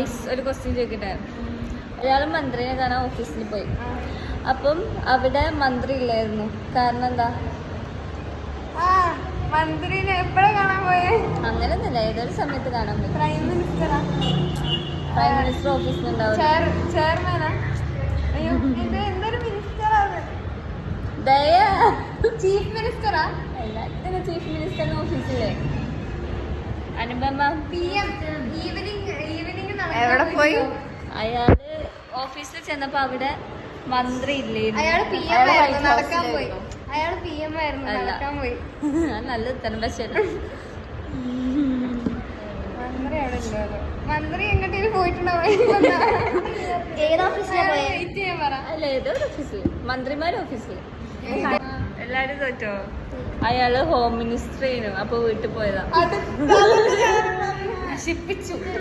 Guys ഒരു question ചോദിക്കട്ടെ. ഒരാൾ മന്ത്രിനെ കാണാൻ ഓഫീസിൽ പോയി. അപ്പം അവിടെ മന്ത്രി ഇല്ലായിരുന്നു. കാരണം എന്താ? മന്ത്രിനെ എപ്പോഴാ കാണാൻ പോയേ? അങ്ങനെയൊന്നുമില്ല, ഏതൊരു സമയത്ത് കാണാൻ പോയി. പ്രൈം മിനിസ്റ്ററാ? പ്രൈം മിനിസ്റ്റർ ഓഫീസിലുണ്ടാവും. ചെയർമാനാ? അയ്യോ എന്തൊരു മിനിസ്റ്ററാണ്? ദയ ചീഫ് മിനിസ്റ്ററാ? എല്ലാത്തിനും ചീഫ് മിനിസ്റ്ററിന് ഓഫീസില്ലേ? അനുപമ ഈവനിങ് എവിടെ പോയി? അയാള് ഓഫീസിൽ ചെന്നപ്പോ അവിടെ മന്ത്രി ഇല്ലായിരുന്നു. അയാള് പി എം ആയിരുന്നു, നടക്കാൻ പോയി. അയാള് പി എം ആയിരുന്നു, നടക്കാൻ പോയി. നല്ല ഉത്തരം. പക്ഷേ മന്ത്രി അവിടെ ഇല്ലല്ലോ. മന്ത്രി എങ്ങോട്ടേലും പോയിട്ടുണ്ടാവും. ഏത് ഓഫീസിലാ പോയെ? വെയിറ്റ് ചെയ്യാൻ പറ. അല്ല, ഏതോ ഓഫീസിൽ, മന്ത്രിമാരുടെ ഓഫീസിൽ. എല്ലാരും തോറ്റോ? അയാള് ഹോം മിനിസ്റ്റർ ആയിരുന്നു. അപ്പൊ വീട്ടിൽ പോയതാ. നശിപ്പിച്ചു.